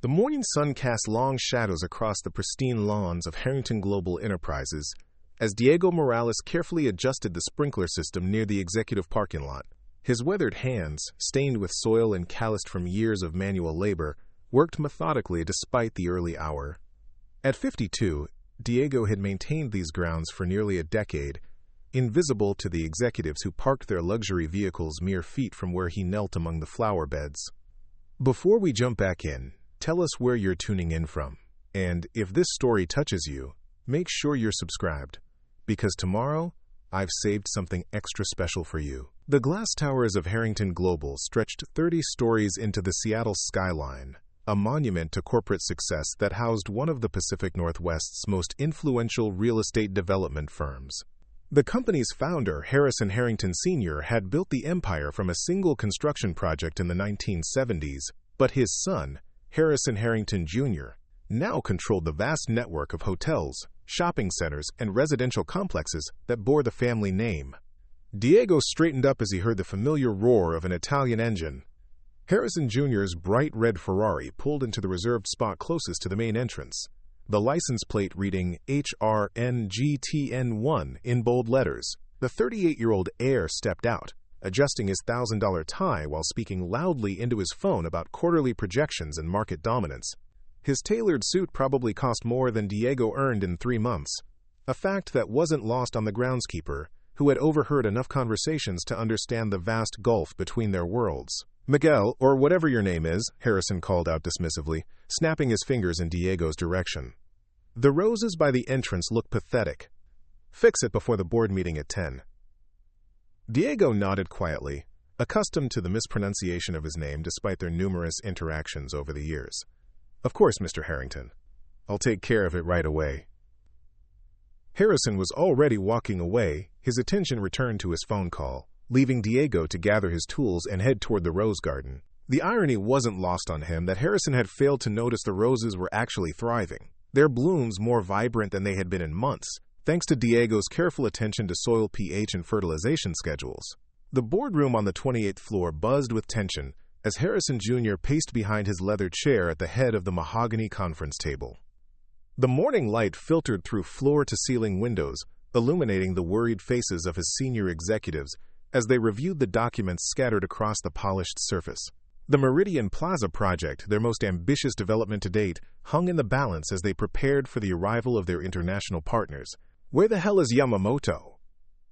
The morning sun cast long shadows across the pristine lawns of Harrington Global Enterprises as Diego Morales carefully adjusted the sprinkler system near the executive parking lot. His weathered hands, stained with soil and calloused from years of manual labor, worked methodically despite the early hour. At 52, Diego had maintained these grounds for nearly a decade, invisible to the executives who parked their luxury vehicles mere feet from where he knelt among the flower beds. Before we jump back in, tell us where you're tuning in from, and if this story touches you, make sure you're subscribed, because tomorrow, I've saved something extra special for you. The glass towers of Harrington Global stretched 30 stories into the Seattle skyline, a monument to corporate success that housed one of the Pacific Northwest's most influential real estate development firms. The company's founder, Harrison Harrington Sr., had built the empire from a single construction project in the 1970s, but his son, Harrison Harrington Jr., now controlled the vast network of hotels, shopping centers, and residential complexes that bore the family name. Diego straightened up as he heard the familiar roar of an Italian engine. Harrison Jr.'s bright red Ferrari pulled into the reserved spot closest to the main entrance, the license plate reading HRNGTN1 in bold letters. The 38-year-old heir stepped out, adjusting his $1,000 tie while speaking loudly into his phone about quarterly projections and market dominance. His tailored suit probably cost more than Diego earned in 3 months, a fact that wasn't lost on the groundskeeper, who had overheard enough conversations to understand the vast gulf between their worlds. "Miguel, or whatever your name is," Harrison called out dismissively, snapping his fingers in Diego's direction. The roses by the entrance looked pathetic. "Fix it before the board meeting at 10. Diego nodded quietly, accustomed to the mispronunciation of his name despite their numerous interactions over the years. "Of course, Mr. Harrington. I'll take care of it right away." Harrison was already walking away, his attention returned to his phone call, leaving Diego to gather his tools and head toward the rose garden. The irony wasn't lost on him that Harrison had failed to notice the roses were actually thriving, their blooms more vibrant than they had been in months, thanks to Diego's careful attention to soil pH and fertilization schedules. The boardroom on the 28th floor buzzed with tension as Harrison Jr. paced behind his leather chair at the head of the mahogany conference table. The morning light filtered through floor-to-ceiling windows, illuminating the worried faces of his senior executives as they reviewed the documents scattered across the polished surface. The Meridian Plaza project, their most ambitious development to date, hung in the balance as they prepared for the arrival of their international partners. "Where the hell is Yamamoto?"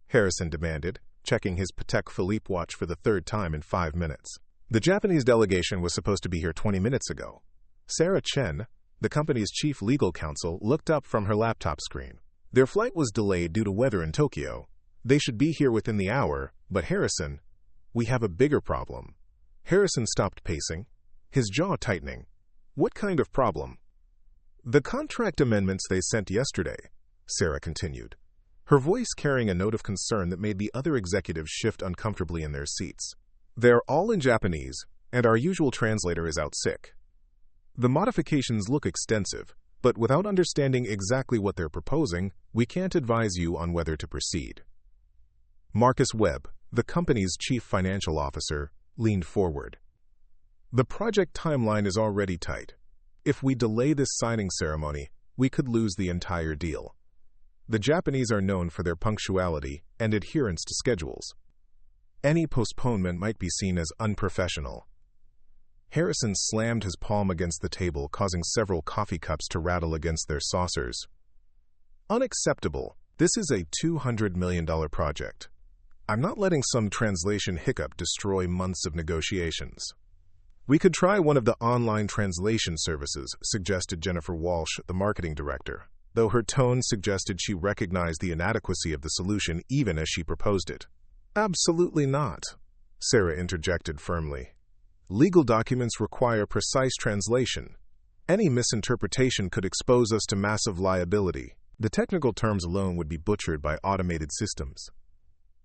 Harrison demanded, checking his Patek Philippe watch for the 3rd time in 5 minutes. "The Japanese delegation was supposed to be here 20 minutes ago." Sarah Chen, the company's chief legal counsel, looked up from her laptop screen. "Their flight was delayed due to weather in Tokyo. They should be here within the hour, but Harrison, we have a bigger problem." Harrison stopped pacing, his jaw tightening. "What kind of problem?" "The contract amendments they sent yesterday," Sarah continued, her voice carrying a note of concern that made the other executives shift uncomfortably in their seats. "They're all in Japanese, and our usual translator is out sick. The modifications look extensive, but without understanding exactly what they're proposing, we can't advise you on whether to proceed." Marcus Webb, the company's chief financial officer, leaned forward. "The project timeline is already tight. If we delay this signing ceremony, we could lose the entire deal. The Japanese are known for their punctuality and adherence to schedules. Any postponement might be seen as unprofessional." Harrison slammed his palm against the table, causing several coffee cups to rattle against their saucers. "Unacceptable. This is a $200 million project. I'm not letting some translation hiccup destroy months of negotiations." "We could try one of the online translation services," suggested Jennifer Walsh, the marketing director, though her tone suggested she recognized the inadequacy of the solution even as she proposed it. "Absolutely not," Sarah interjected firmly. "Legal documents require precise translation. Any misinterpretation could expose us to massive liability. The technical terms alone would be butchered by automated systems."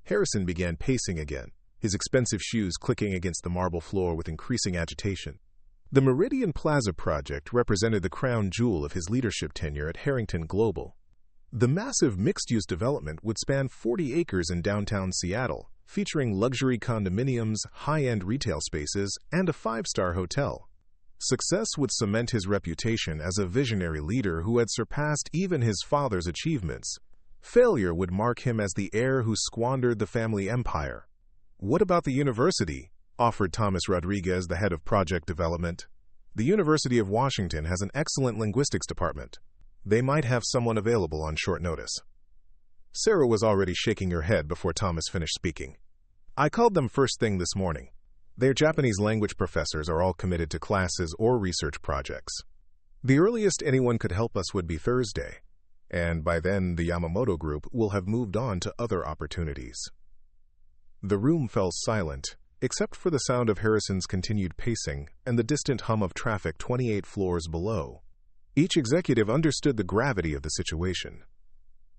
Harrison began pacing again, his expensive shoes clicking against the marble floor with increasing agitation. The Meridian Plaza project represented the crown jewel of his leadership tenure at Harrington Global. The massive mixed-use development would span 40 acres in downtown Seattle, featuring luxury condominiums, high-end retail spaces, and a 5-star hotel. Success would cement his reputation as a visionary leader who had surpassed even his father's achievements. Failure would mark him as the heir who squandered the family empire. "What about the university?" offered Thomas Rodriguez, the head of project development. "The University of Washington has an excellent linguistics department. They might have someone available on short notice." Sarah was already shaking her head before Thomas finished speaking. "I called them first thing this morning. Their Japanese language professors are all committed to classes or research projects. The earliest anyone could help us would be Thursday, and by then the Yamamoto group will have moved on to other opportunities." The room fell silent, except for the sound of Harrison's continued pacing and the distant hum of traffic 28 floors below. Each executive understood the gravity of the situation.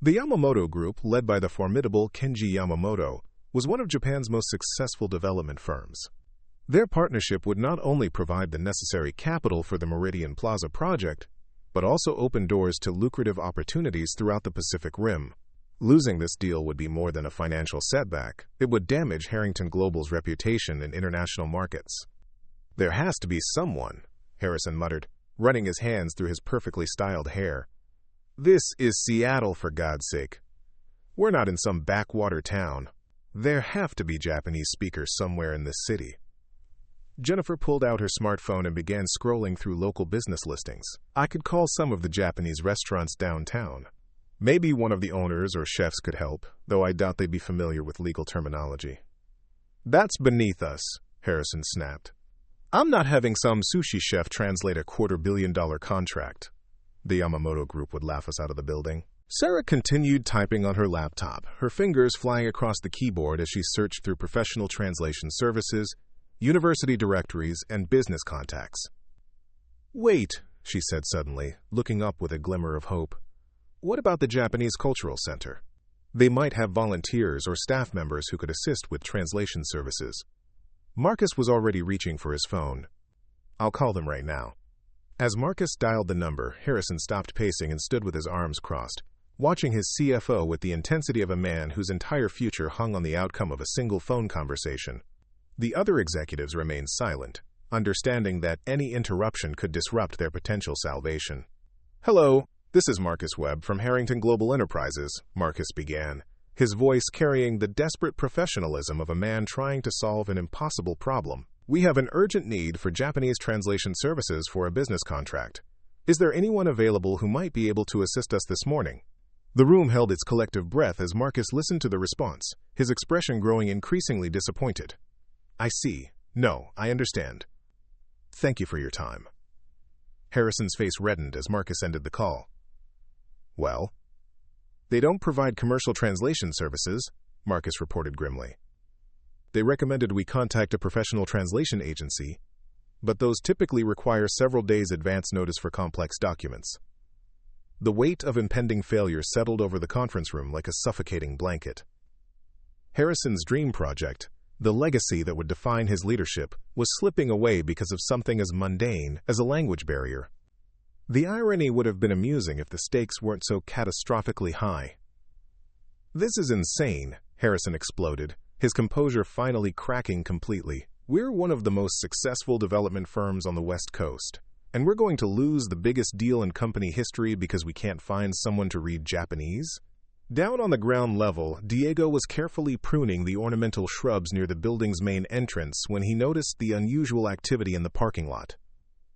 The Yamamoto group, led by the formidable Kenji Yamamoto, was one of Japan's most successful development firms. Their partnership would not only provide the necessary capital for the Meridian Plaza project, but also open doors to lucrative opportunities throughout the Pacific Rim. Losing this deal would be more than a financial setback. It would damage Harrington Global's reputation in international markets. "There has to be someone," Harrison muttered, running his hands through his perfectly styled hair. "This is Seattle, for God's sake. We're not in some backwater town. There have to be Japanese speakers somewhere in this city." Jennifer pulled out her smartphone and began scrolling through local business listings. "I could call some of the Japanese restaurants downtown. Maybe one of the owners or chefs could help, though I doubt they'd be familiar with legal terminology." "That's beneath us," Harrison snapped. "I'm not having some sushi chef translate a $250 million contract." The Yamamoto group would laugh us out of the building. Sarah continued typing on her laptop, her fingers flying across the keyboard as she searched through professional translation services, university directories, and business contacts. "Wait," she said suddenly, looking up with a glimmer of hope. "What about the Japanese Cultural Center? They might have volunteers or staff members who could assist with translation services." Marcus was already reaching for his phone. "I'll call them right now." As Marcus dialed the number, Harrison stopped pacing and stood with his arms crossed, watching his CFO with the intensity of a man whose entire future hung on the outcome of a single phone conversation. The other executives remained silent, understanding that any interruption could disrupt their potential salvation. "Hello, this is Marcus Webb from Harrington Global Enterprises," Marcus began, his voice carrying the desperate professionalism of a man trying to solve an impossible problem. "We have an urgent need for Japanese translation services for a business contract. Is there anyone available who might be able to assist us this morning?" The room held its collective breath as Marcus listened to the response, his expression growing increasingly disappointed. "I see. No, I understand. Thank you for your time." Harrison's face reddened as Marcus ended the call. "Well?" "They don't provide commercial translation services," Marcus reported grimly. "They recommended we contact a professional translation agency, but those typically require several days advance notice for complex documents." The weight of impending failure settled over the conference room like a suffocating blanket. Harrison's dream project, the legacy that would define his leadership, was slipping away because of something as mundane as a language barrier. The irony would have been amusing if the stakes weren't so catastrophically high. "This is insane," Harrison exploded, his composure finally cracking completely. "We're one of the most successful development firms on the West Coast, and we're going to lose the biggest deal in company history because we can't find someone to read Japanese?" Down on the ground level, Diego was carefully pruning the ornamental shrubs near the building's main entrance when he noticed the unusual activity in the parking lot.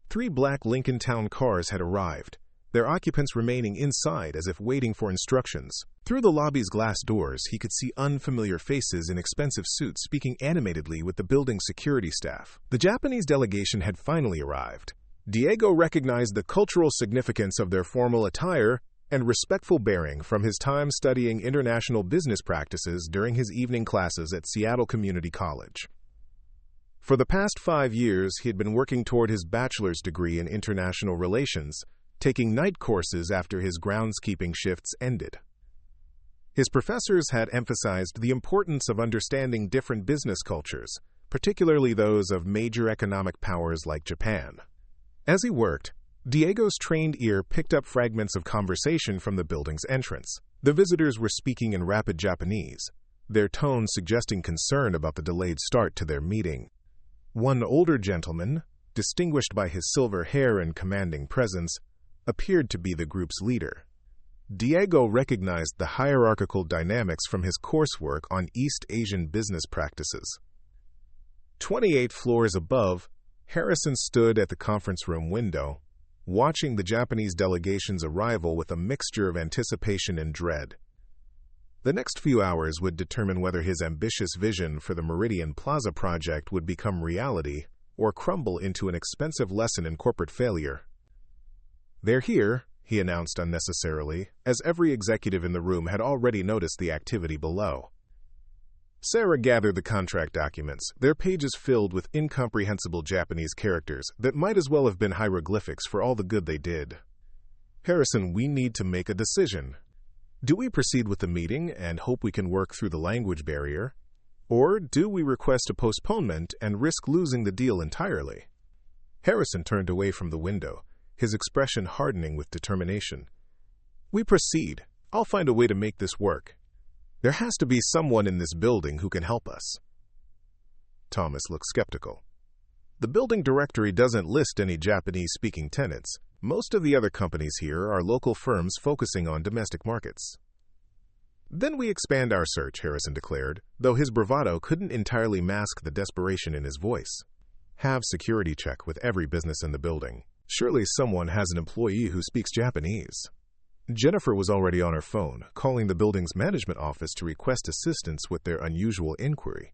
3 black Lincoln Town cars had arrived, their occupants remaining inside as if waiting for instructions. Through the lobby's glass doors, he could see unfamiliar faces in expensive suits speaking animatedly with the building's security staff. The Japanese delegation had finally arrived. Diego recognized the cultural significance of their formal attire and respectful bearing from his time studying international business practices during his evening classes at Seattle Community College. For the past 5 years, he had been working toward his bachelor's degree in international relations, taking night courses after his groundskeeping shifts ended. His professors had emphasized the importance of understanding different business cultures, particularly those of major economic powers like Japan. As he worked, Diego's trained ear picked up fragments of conversation from the building's entrance. The visitors were speaking in rapid Japanese, their tones suggesting concern about the delayed start to their meeting. One older gentleman, distinguished by his silver hair and commanding presence, appeared to be the group's leader. Diego recognized the hierarchical dynamics from his coursework on East Asian business practices. 28 floors above, Harrison stood at the conference room window, watching the Japanese delegation's arrival with a mixture of anticipation and dread. The next few hours would determine whether his ambitious vision for the Meridian Plaza project would become reality or crumble into an expensive lesson in corporate failure. "They're here," he announced unnecessarily, as every executive in the room had already noticed the activity below. Sarah gathered the contract documents, their pages filled with incomprehensible Japanese characters that might as well have been hieroglyphics for all the good they did. "Harrison, we need to make a decision. Do we proceed with the meeting and hope we can work through the language barrier? Or do we request a postponement and risk losing the deal entirely?" Harrison turned away from the window, his expression hardening with determination. "We proceed. I'll find a way to make this work. There has to be someone in this building who can help us." Thomas looked skeptical. "The building directory doesn't list any Japanese-speaking tenants. Most of the other companies here are local firms focusing on domestic markets." "Then we expand our search," Harrison declared, though his bravado couldn't entirely mask the desperation in his voice. "Have security check with every business in the building. Surely someone has an employee who speaks Japanese." Jennifer was already on her phone, calling the building's management office to request assistance with their unusual inquiry.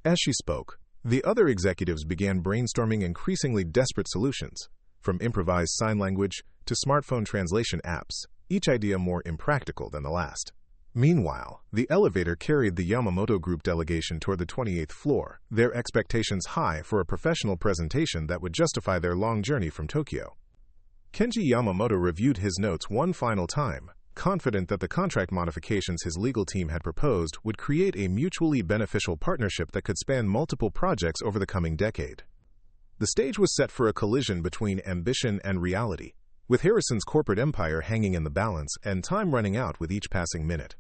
As she spoke, the other executives began brainstorming increasingly desperate solutions, from improvised sign language to smartphone translation apps, each idea more impractical than the last. Meanwhile, the elevator carried the Yamamoto Group delegation toward the 28th floor, their expectations high for a professional presentation that would justify their long journey from Tokyo. Kenji Yamamoto reviewed his notes one final time, confident that the contract modifications his legal team had proposed would create a mutually beneficial partnership that could span multiple projects over the coming decade. The stage was set for a collision between ambition and reality, with Harrison's corporate empire hanging in the balance and time running out with each passing minute.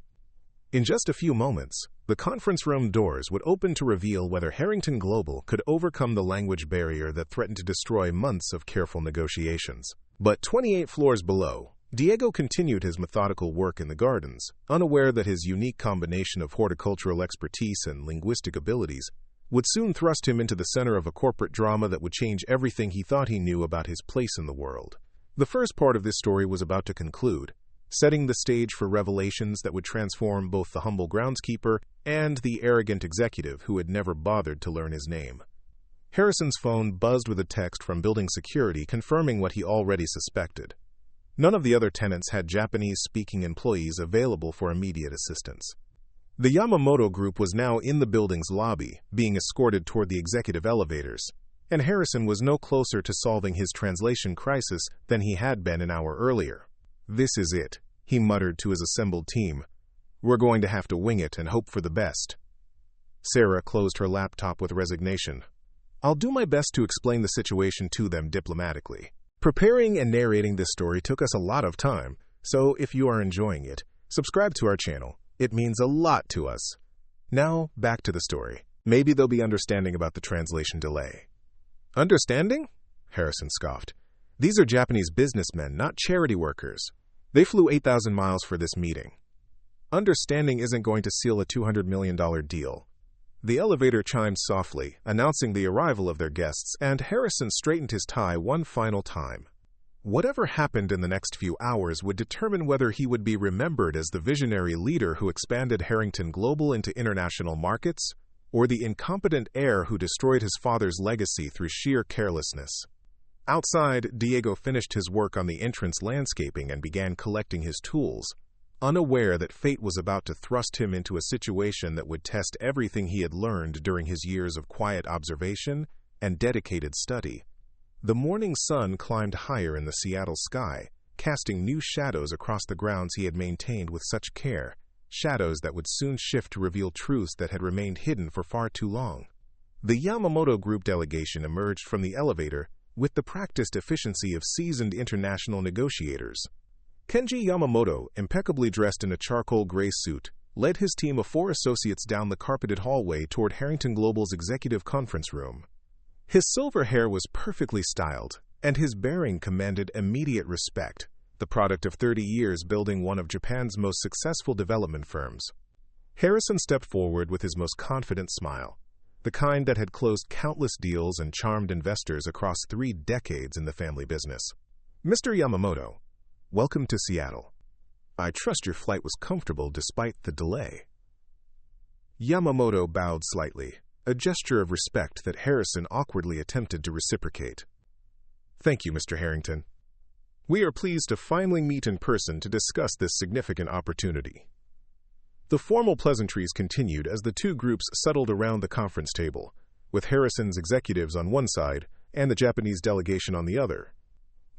In just a few moments, the conference room doors would open to reveal whether Harrington Global could overcome the language barrier that threatened to destroy months of careful negotiations. But 28 floors below, Diego continued his methodical work in the gardens, unaware that his unique combination of horticultural expertise and linguistic abilities would soon thrust him into the center of a corporate drama that would change everything he thought he knew about his place in the world. The first part of this story was about to conclude, setting the stage for revelations that would transform both the humble groundskeeper and the arrogant executive who had never bothered to learn his name. Harrison's phone buzzed with a text from building security confirming what he already suspected. None of the other tenants had Japanese-speaking employees available for immediate assistance. The Yamamoto Group was now in the building's lobby, being escorted toward the executive elevators, and Harrison was no closer to solving his translation crisis than he had been an hour earlier. "This is it," he muttered to his assembled team. "We're going to have to wing it and hope for the best." Sarah closed her laptop with resignation. "I'll do my best to explain the situation to them diplomatically. Preparing and narrating this story took us a lot of time, so if you are enjoying it, subscribe to our channel. It means a lot to us. Now, back to the story. Maybe they'll be understanding about the translation delay." "Understanding?" Harrison scoffed. "These are Japanese businessmen, not charity workers. They flew 8,000 miles for this meeting. Understanding isn't going to seal a $200 million deal." The elevator chimed softly, announcing the arrival of their guests, and Harrison straightened his tie one final time. Whatever happened in the next few hours would determine whether he would be remembered as the visionary leader who expanded Harrington Global into international markets, or the incompetent heir who destroyed his father's legacy through sheer carelessness. Outside, Diego finished his work on the entrance landscaping and began collecting his tools, unaware that fate was about to thrust him into a situation that would test everything he had learned during his years of quiet observation and dedicated study. The morning sun climbed higher in the Seattle sky, casting new shadows across the grounds he had maintained with such care, shadows that would soon shift to reveal truths that had remained hidden for far too long. The Yamamoto Group delegation emerged from the elevator with the practiced efficiency of seasoned international negotiators. Kenji Yamamoto, impeccably dressed in a charcoal gray suit, led his team of 4 associates down the carpeted hallway toward Harrington Global's executive conference room. His silver hair was perfectly styled, and his bearing commanded immediate respect, the product of 30 years building one of Japan's most successful development firms. Harrison stepped forward with his most confident smile, the kind that had closed countless deals and charmed investors across 3 decades in the family business. "Mr. Yamamoto, welcome to Seattle. I trust your flight was comfortable despite the delay." Yamamoto bowed slightly, a gesture of respect that Harrison awkwardly attempted to reciprocate. "Thank you, Mr. Harrington. We are pleased to finally meet in person to discuss this significant opportunity." The formal pleasantries continued as the two groups settled around the conference table, with Harrison's executives on one side and the Japanese delegation on the other.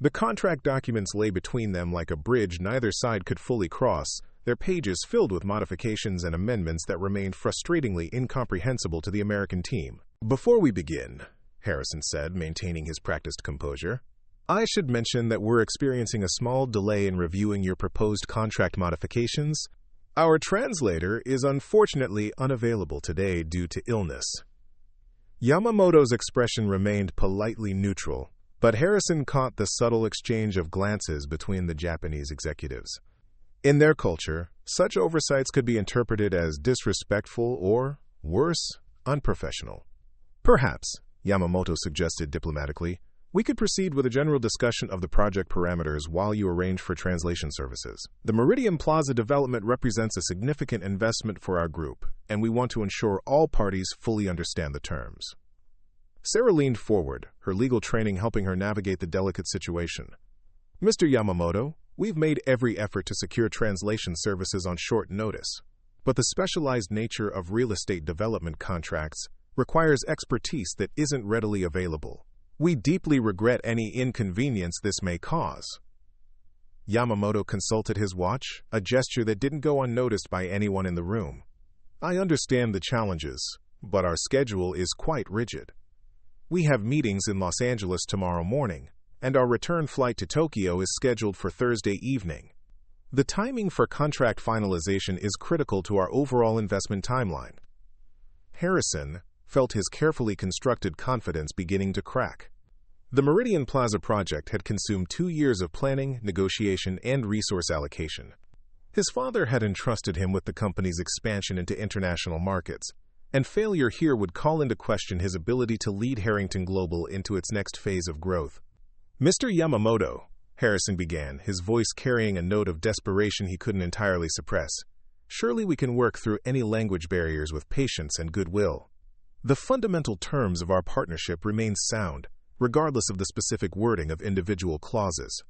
The contract documents lay between them like a bridge neither side could fully cross, their pages filled with modifications and amendments that remained frustratingly incomprehensible to the American team. "Before we begin," Harrison said, maintaining his practiced composure, "I should mention that we're experiencing a small delay in reviewing your proposed contract modifications. Our translator is unfortunately unavailable today due to illness." Yamamoto's expression remained politely neutral, but Harrison caught the subtle exchange of glances between the Japanese executives. In their culture, such oversights could be interpreted as disrespectful or, worse, unprofessional. "Perhaps," Yamamoto suggested diplomatically, "we could proceed with a general discussion of the project parameters while you arrange for translation services. The Meridian Plaza development represents a significant investment for our group, and we want to ensure all parties fully understand the terms." Sarah leaned forward, her legal training helping her navigate the delicate situation. "Mr. Yamamoto, we've made every effort to secure translation services on short notice, but the specialized nature of real estate development contracts requires expertise that isn't readily available. We deeply regret any inconvenience this may cause." Yamamoto consulted his watch, a gesture that didn't go unnoticed by anyone in the room. "I understand the challenges, but our schedule is quite rigid. We have meetings in Los Angeles tomorrow morning, and our return flight to Tokyo is scheduled for Thursday evening. The timing for contract finalization is critical to our overall investment timeline." Harrison felt his carefully constructed confidence beginning to crack. The Meridian Plaza project had consumed 2 years of planning, negotiation, and resource allocation. His father had entrusted him with the company's expansion into international markets, and failure here would call into question his ability to lead Harrington Global into its next phase of growth. "Mr. Yamamoto," Harrison began, his voice carrying a note of desperation he couldn't entirely suppress, "surely we can work through any language barriers with patience and goodwill. The fundamental terms of our partnership remain sound, regardless of the specific wording of individual clauses."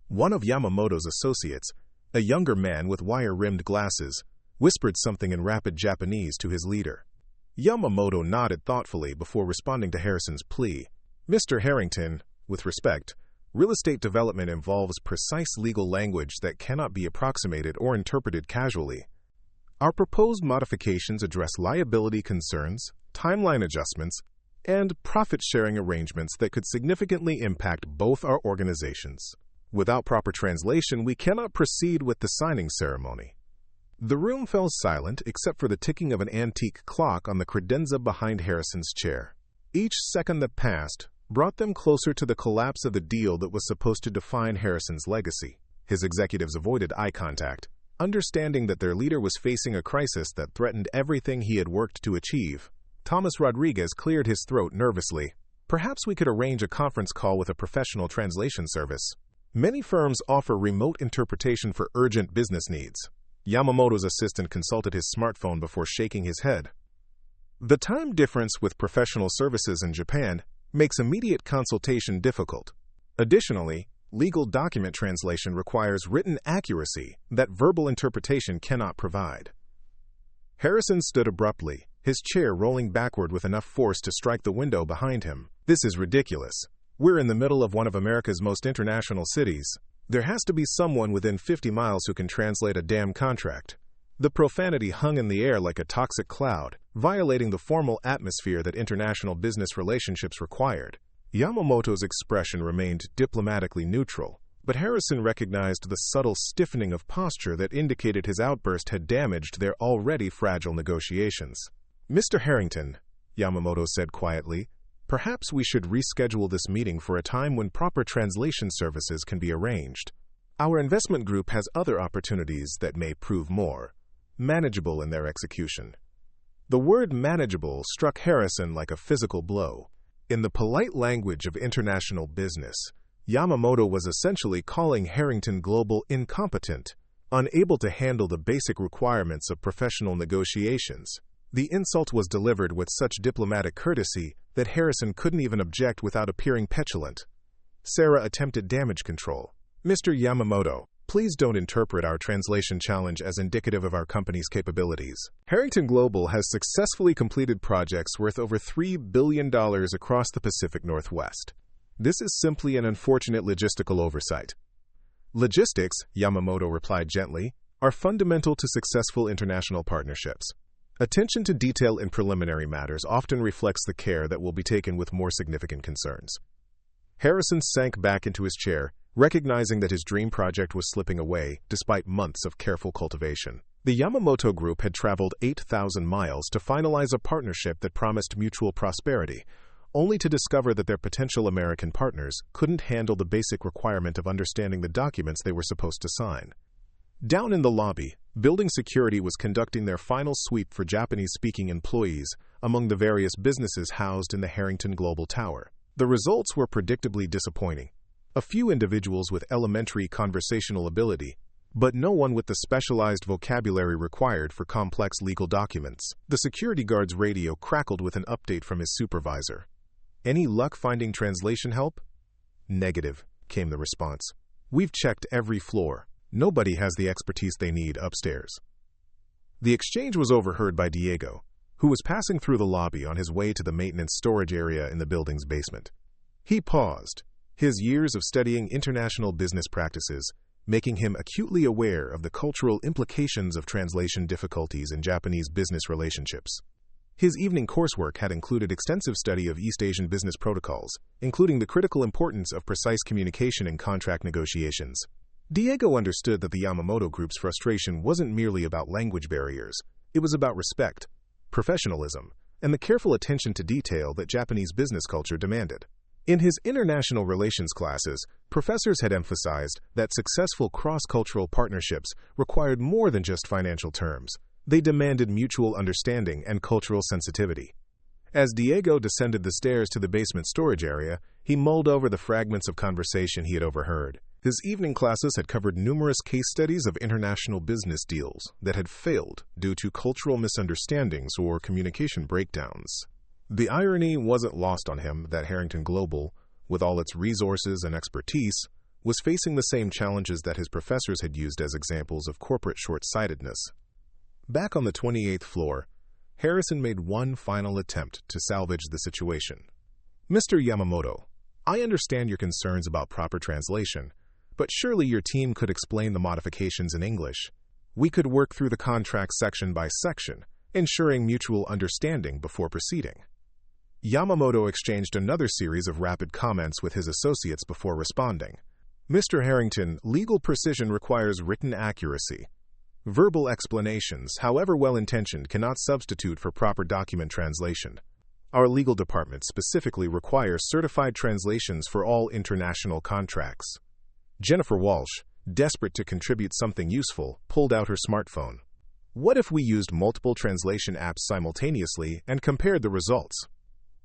One of Yamamoto's associates, a younger man with wire-rimmed glasses, whispered something in rapid Japanese to his leader. Yamamoto nodded thoughtfully before responding to Harrison's plea. "Mr. Harrington, with respect, real estate development involves precise legal language that cannot be approximated or interpreted casually. Our proposed modifications address liability concerns, timeline adjustments, and profit-sharing arrangements that could significantly impact both our organizations. Without proper translation, we cannot proceed with the signing ceremony." The room fell silent except for the ticking of an antique clock on the credenza behind Harrison's chair. Each second that passed brought them closer to the collapse of the deal that was supposed to define Harrison's legacy. His executives avoided eye contact, understanding that their leader was facing a crisis that threatened everything he had worked to achieve. Thomas Rodriguez cleared his throat nervously. "Perhaps we could arrange a conference call with a professional translation service. Many firms offer remote interpretation for urgent business needs." Yamamoto's assistant consulted his smartphone before shaking his head. "The time difference with professional services in Japan makes immediate consultation difficult. Additionally, legal document translation requires written accuracy that verbal interpretation cannot provide." Harrison stood abruptly, his chair rolling backward with enough force to strike the window behind him. "This is ridiculous. We're in the middle of one of America's most international cities. There has to be someone within 50 miles who can translate a damn contract." The profanity hung in the air like a toxic cloud, violating the formal atmosphere that international business relationships required. Yamamoto's expression remained diplomatically neutral, but Harrison recognized the subtle stiffening of posture that indicated his outburst had damaged their already fragile negotiations. "Mr. Harrington," Yamamoto said quietly, Perhaps we should reschedule this meeting for a time when proper translation services can be arranged. Our investment group has other opportunities that may prove more manageable in their execution. The word manageable struck Harrison like a physical blow. In the polite language of international business, Yamamoto was essentially calling Harrington Global incompetent, unable to handle the basic requirements of professional negotiations. The insult was delivered with such diplomatic courtesy that Harrison couldn't even object without appearing petulant. Sarah attempted damage control. Mr. Yamamoto, please don't interpret our translation challenge as indicative of our company's capabilities. Harrington Global has successfully completed projects worth over $3 billion across the Pacific Northwest. This is simply an unfortunate logistical oversight. Logistics, Yamamoto replied gently, are fundamental to successful international partnerships. Attention to detail in preliminary matters often reflects the care that will be taken with more significant concerns. Harrison sank back into his chair, recognizing that his dream project was slipping away despite months of careful cultivation. The Yamamoto Group had traveled 8,000 miles to finalize a partnership that promised mutual prosperity, only to discover that their potential American partners couldn't handle the basic requirement of understanding the documents they were supposed to sign. Down in the lobby, building security was conducting their final sweep for Japanese-speaking employees among the various businesses housed in the Harrington Global Tower. The results were predictably disappointing. A few individuals with elementary conversational ability, but no one with the specialized vocabulary required for complex legal documents. The security guard's radio crackled with an update from his supervisor. "Any luck finding translation help?" "Negative," came the response. "We've checked every floor. Nobody has the expertise they need upstairs." The exchange was overheard by Diego, who was passing through the lobby on his way to the maintenance storage area in the building's basement. He paused, his years of studying international business practices making him acutely aware of the cultural implications of translation difficulties in Japanese business relationships. His evening coursework had included extensive study of East Asian business protocols, including the critical importance of precise communication in contract negotiations. Diego understood that the Yamamoto Group's frustration wasn't merely about language barriers. It was about respect, professionalism, and the careful attention to detail that Japanese business culture demanded. In his international relations classes, professors had emphasized that successful cross-cultural partnerships required more than just financial terms. They demanded mutual understanding and cultural sensitivity. As Diego descended the stairs to the basement storage area, he mulled over the fragments of conversation he had overheard. His evening classes had covered numerous case studies of international business deals that had failed due to cultural misunderstandings or communication breakdowns. The irony wasn't lost on him that Harrington Global, with all its resources and expertise, was facing the same challenges that his professors had used as examples of corporate short-sightedness. Back on the 28th floor, Harrison made one final attempt to salvage the situation. "Mr. Yamamoto, I understand your concerns about proper translation, but surely your team could explain the modifications in English. We could work through the contract section by section, ensuring mutual understanding before proceeding." Yamamoto exchanged another series of rapid comments with his associates before responding. "Mr. Harrington, legal precision requires written accuracy. Verbal explanations, however well-intentioned, cannot substitute for proper document translation. Our legal department specifically requires certified translations for all international contracts." Jennifer Walsh, desperate to contribute something useful, pulled out her smartphone. "What if we used multiple translation apps simultaneously and compared the results?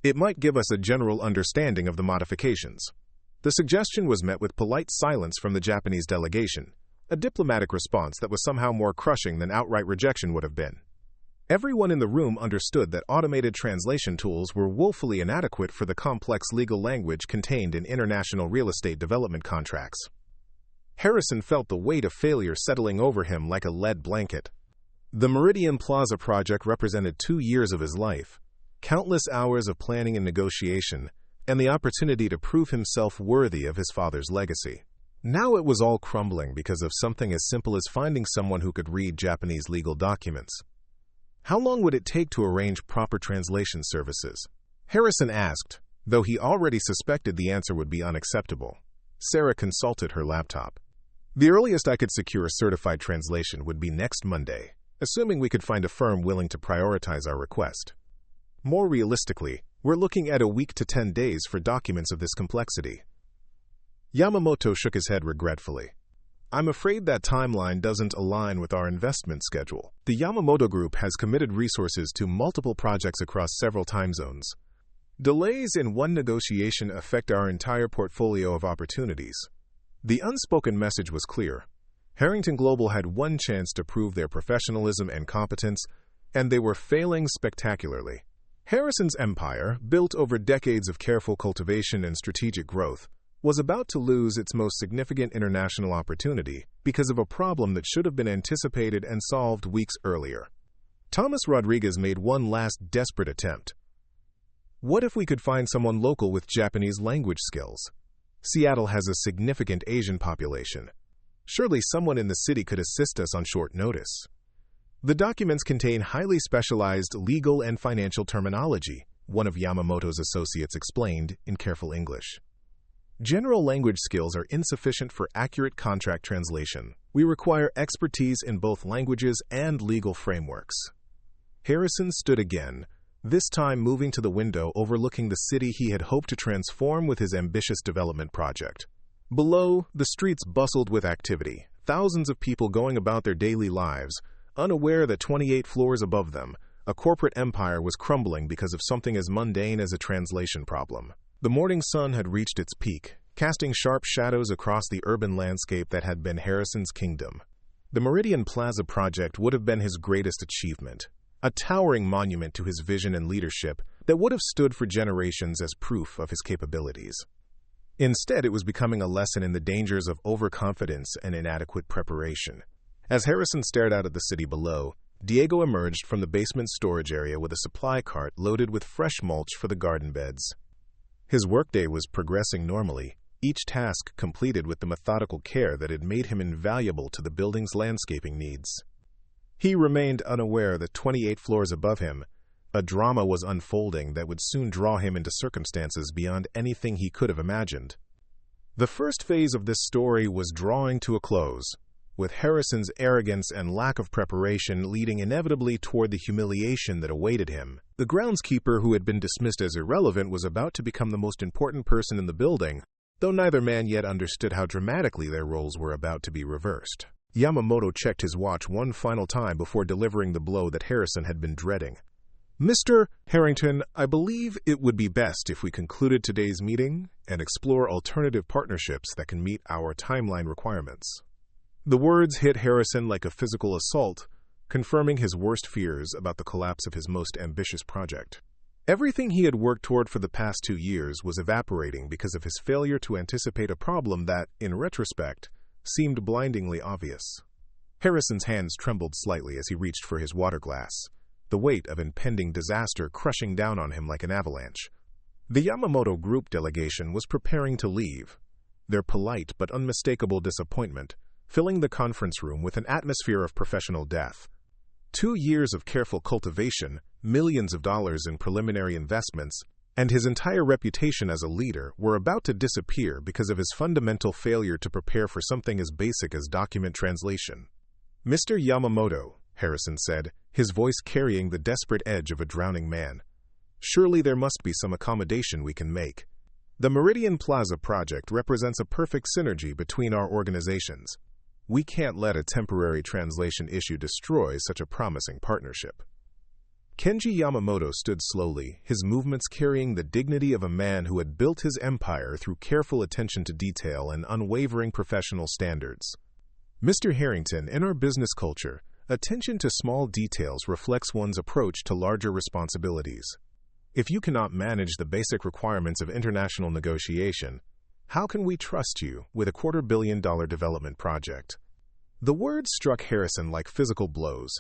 It might give us a general understanding of the modifications." The suggestion was met with polite silence from the Japanese delegation, a diplomatic response that was somehow more crushing than outright rejection would have been. Everyone in the room understood that automated translation tools were woefully inadequate for the complex legal language contained in international real estate development contracts. Harrison felt the weight of failure settling over him like a lead blanket. The Meridian Plaza project represented 2 years of his life, countless hours of planning and negotiation, and the opportunity to prove himself worthy of his father's legacy. Now it was all crumbling because of something as simple as finding someone who could read Japanese legal documents. How long would it take to arrange proper translation services? Harrison asked, though he already suspected the answer would be unacceptable. Sarah consulted her laptop. "The earliest I could secure a certified translation would be next Monday, assuming we could find a firm willing to prioritize our request. More realistically, We're looking at a week to 10 days for documents of this complexity. Yamamoto shook his head regretfully. I'm afraid that timeline doesn't align with our investment schedule. The Yamamoto Group has committed resources to multiple projects across several time zones. Delays in one negotiation affect our entire portfolio of opportunities. The unspoken message was clear. Harrington Global had one chance to prove their professionalism and competence, and they were failing spectacularly. Harrison's empire, built over decades of careful cultivation and strategic growth, was about to lose its most significant international opportunity because of a problem that should have been anticipated and solved weeks earlier. Thomas Rodriguez made one last desperate attempt. What if we could find someone local with Japanese language skills? Seattle has a significant Asian population. Surely someone in the city could assist us on short notice. The documents contain highly specialized legal and financial terminology, one of Yamamoto's associates explained in careful English. General language skills are insufficient for accurate contract translation. We require expertise in both languages and legal frameworks. Harrison stood again, this time moving to the window overlooking the city he had hoped to transform with his ambitious development project. Below, the streets bustled with activity, thousands of people going about their daily lives, unaware that 28 floors above them, a corporate empire was crumbling because of something as mundane as a translation problem. The morning sun had reached its peak, casting sharp shadows across the urban landscape that had been Harrison's kingdom. The Meridian Plaza project would have been his greatest achievement, a towering monument to his vision and leadership that would have stood for generations as proof of his capabilities. Instead, it was becoming a lesson in the dangers of overconfidence and inadequate preparation. As Harrison stared out at the city below, Diego emerged from the basement storage area with a supply cart loaded with fresh mulch for the garden beds. His workday was progressing normally, each task completed with the methodical care that had made him invaluable to the building's landscaping needs. He remained unaware that 28 floors above him, a drama was unfolding that would soon draw him into circumstances beyond anything he could have imagined. The first phase of this story was drawing to a close, with Harrison's arrogance and lack of preparation leading inevitably toward the humiliation that awaited him. The groundskeeper who had been dismissed as irrelevant was about to become the most important person in the building, though neither man yet understood how dramatically their roles were about to be reversed. Yamamoto checked his watch one final time before delivering the blow that Harrison had been dreading. Mr. Harrington, I believe it would be best if we concluded today's meeting and explore alternative partnerships that can meet our timeline requirements. The words hit Harrison like a physical assault, confirming his worst fears about the collapse of his most ambitious project. Everything he had worked toward for the past 2 years was evaporating because of his failure to anticipate a problem that, in retrospect, seemed blindingly obvious. Harrison's hands trembled slightly as he reached for his water glass, the weight of impending disaster crushing down on him like an avalanche. The Yamamoto Group delegation was preparing to leave, their polite but unmistakable disappointment filling the conference room with an atmosphere of professional death. 2 years of careful cultivation, millions of dollars in preliminary investments, and his entire reputation as a leader were about to disappear because of his fundamental failure to prepare for something as basic as document translation. Mr. Yamamoto, Harrison said, his voice carrying the desperate edge of a drowning man. Surely there must be some accommodation we can make. The Meridian Plaza project represents a perfect synergy between our organizations. We can't let a temporary translation issue destroy such a promising partnership. Kenji Yamamoto stood slowly, his movements carrying the dignity of a man who had built his empire through careful attention to detail and unwavering professional standards. Mr. Harrington, in our business culture, attention to small details reflects one's approach to larger responsibilities. If you cannot manage the basic requirements of international negotiation, how can we trust you with a $250 million development project? The words struck Harrison like physical blows,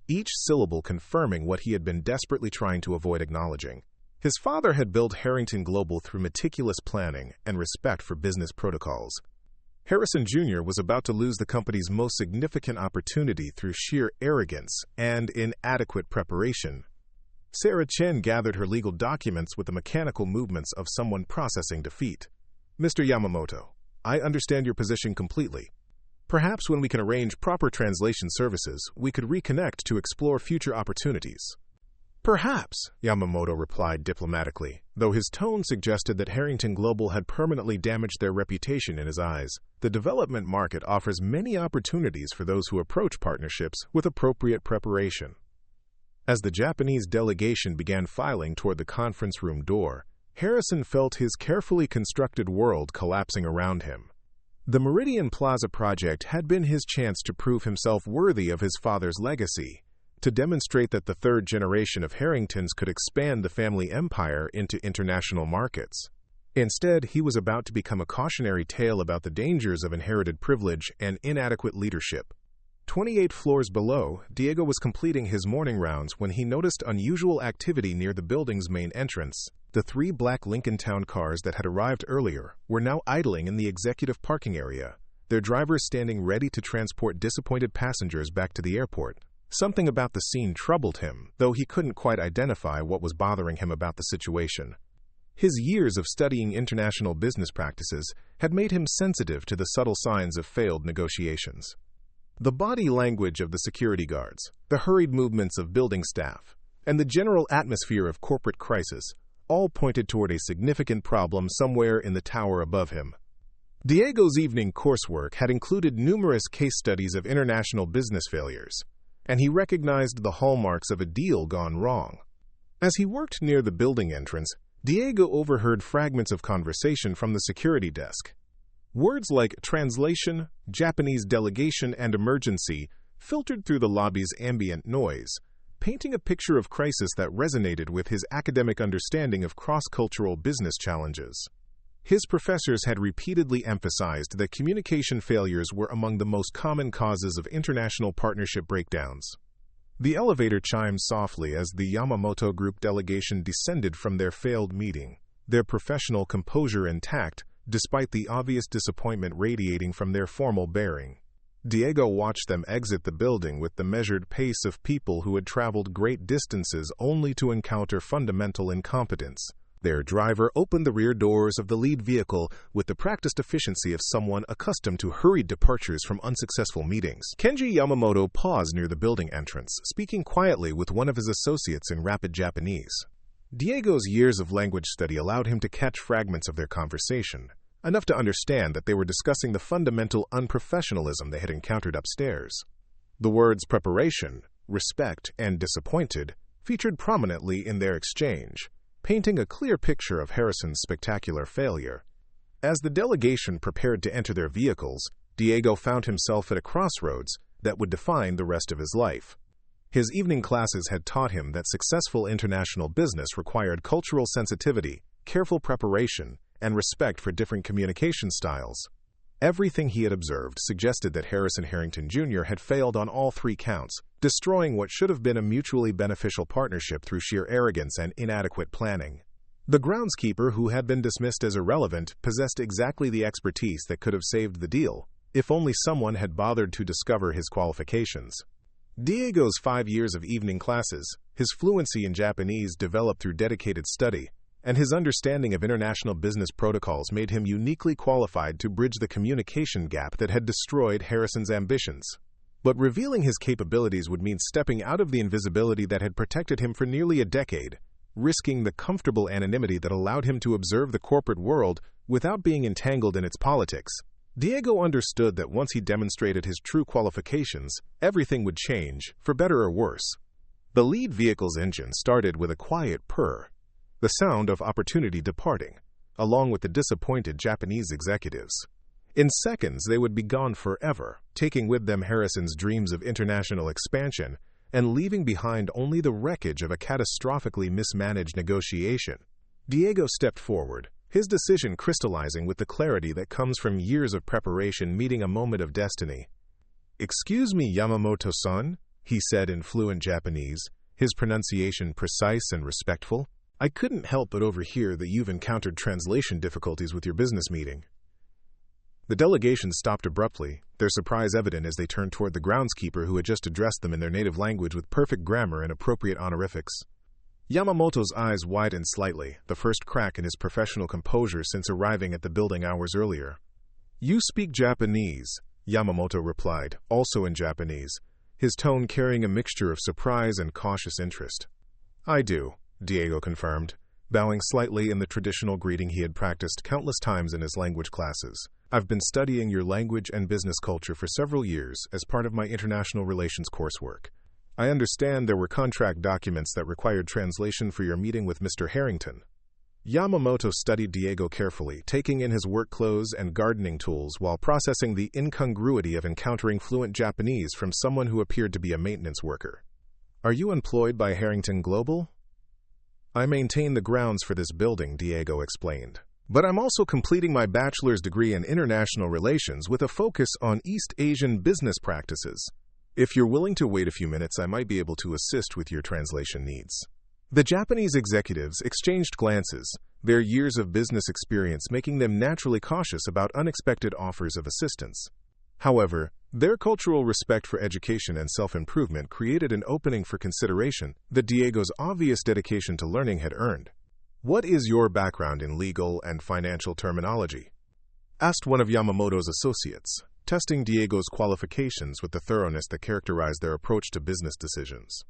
each syllable confirming what he had been desperately trying to avoid acknowledging. His father had built Harrington Global through meticulous planning and respect for business protocols. Harrison Jr. was about to lose the company's most significant opportunity through sheer arrogance and inadequate preparation. Sarah Chen gathered her legal documents with the mechanical movements of someone processing defeat. Mr. Yamamoto, I understand your position completely. Perhaps when we can arrange proper translation services, we could reconnect to explore future opportunities. "Perhaps," Yamamoto replied diplomatically, though his tone suggested that Harrington Global had permanently damaged their reputation in his eyes. The development market offers many opportunities for those who approach partnerships with appropriate preparation. As the Japanese delegation began filing toward the conference room door, Harrison felt his carefully constructed world collapsing around him. The Meridian Plaza project had been his chance to prove himself worthy of his father's legacy, to demonstrate that the third generation of Harringtons could expand the family empire into international markets. Instead, he was about to become a cautionary tale about the dangers of inherited privilege and inadequate leadership. 28 floors below, Diego was completing his morning rounds when he noticed unusual activity near the building's main entrance. The 3 black Lincoln Town cars that had arrived earlier were now idling in the executive parking area, their drivers standing ready to transport disappointed passengers back to the airport. Something about the scene troubled him, though he couldn't quite identify what was bothering him about the situation. His years of studying international business practices had made him sensitive to the subtle signs of failed negotiations. The body language of the security guards, the hurried movements of building staff, and the general atmosphere of corporate crisis all pointed toward a significant problem somewhere in the tower above him. Diego's evening coursework had included numerous case studies of international business failures, and he recognized the hallmarks of a deal gone wrong. As he worked near the building entrance, Diego overheard fragments of conversation from the security desk. Words like translation, Japanese delegation, and emergency filtered through the lobby's ambient noise, painting a picture of crisis that resonated with his academic understanding of cross-cultural business challenges. His professors had repeatedly emphasized that communication failures were among the most common causes of international partnership breakdowns. The elevator chimed softly as the Yamamoto group delegation descended from their failed meeting, their professional composure intact despite the obvious disappointment radiating from their formal bearing. Diego watched them exit the building with the measured pace of people who had traveled great distances only to encounter fundamental incompetence. Their driver opened the rear doors of the lead vehicle with the practiced efficiency of someone accustomed to hurried departures from unsuccessful meetings. Kenji Yamamoto paused near the building entrance, speaking quietly with one of his associates in rapid Japanese. Diego's years of language study allowed him to catch fragments of their conversation, enough to understand that they were discussing the fundamental unprofessionalism they had encountered upstairs. The words preparation, respect, and disappointed featured prominently in their exchange, painting a clear picture of Harrison's spectacular failure. As the delegation prepared to enter their vehicles, Diego found himself at a crossroads that would define the rest of his life. His evening classes had taught him that successful international business required cultural sensitivity, careful preparation, and respect for different communication styles. Everything he had observed suggested that Harrington Jr. had failed on all 3 counts, destroying what should have been a mutually beneficial partnership through sheer arrogance and inadequate planning. The groundskeeper, who had been dismissed as irrelevant, possessed exactly the expertise that could have saved the deal, if only someone had bothered to discover his qualifications. Diego's 5 years of evening classes, his fluency in Japanese developed through dedicated study, and his understanding of international business protocols made him uniquely qualified to bridge the communication gap that had destroyed Harrison's ambitions. But revealing his capabilities would mean stepping out of the invisibility that had protected him for nearly a decade, risking the comfortable anonymity that allowed him to observe the corporate world without being entangled in its politics. Diego understood that once he demonstrated his true qualifications, everything would change, for better or worse. The lead vehicle's engine started with a quiet purr, the sound of opportunity departing, along with the disappointed Japanese executives. In seconds, they would be gone forever, taking with them Harrison's dreams of international expansion and leaving behind only the wreckage of a catastrophically mismanaged negotiation. Diego stepped forward, his decision crystallizing with the clarity that comes from years of preparation meeting a moment of destiny. "Excuse me, Yamamoto-san," he said in fluent Japanese, his pronunciation precise and respectful. "I couldn't help but overhear that you've encountered translation difficulties with your business meeting." The delegation stopped abruptly, their surprise evident as they turned toward the groundskeeper who had just addressed them in their native language with perfect grammar and appropriate honorifics. Yamamoto's eyes widened slightly, the first crack in his professional composure since arriving at the building hours earlier. "You speak Japanese," Yamamoto replied, also in Japanese, his tone carrying a mixture of surprise and cautious interest. I do, Diego confirmed, bowing slightly in the traditional greeting he had practiced countless times in his language classes. I've been studying your language and business culture for several years as part of my international relations coursework. I understand there were contract documents that required translation for your meeting with Mr. Harrington. Yamamoto studied Diego carefully, taking in his work clothes and gardening tools while processing the incongruity of encountering fluent Japanese from someone who appeared to be a maintenance worker. Are you employed by Harrington Global? I maintain the grounds for this building, Diego explained. But I'm also completing my bachelor's degree in international relations with a focus on East Asian business practices. If you're willing to wait a few minutes, I might be able to assist with your translation needs. The Japanese executives exchanged glances, their years of business experience making them naturally cautious about unexpected offers of assistance. However, their cultural respect for education and self-improvement created an opening for consideration that Diego's obvious dedication to learning had earned. What is your background in legal and financial terminology? Asked one of Yamamoto's associates, testing Diego's qualifications with the thoroughness that characterized their approach to business decisions.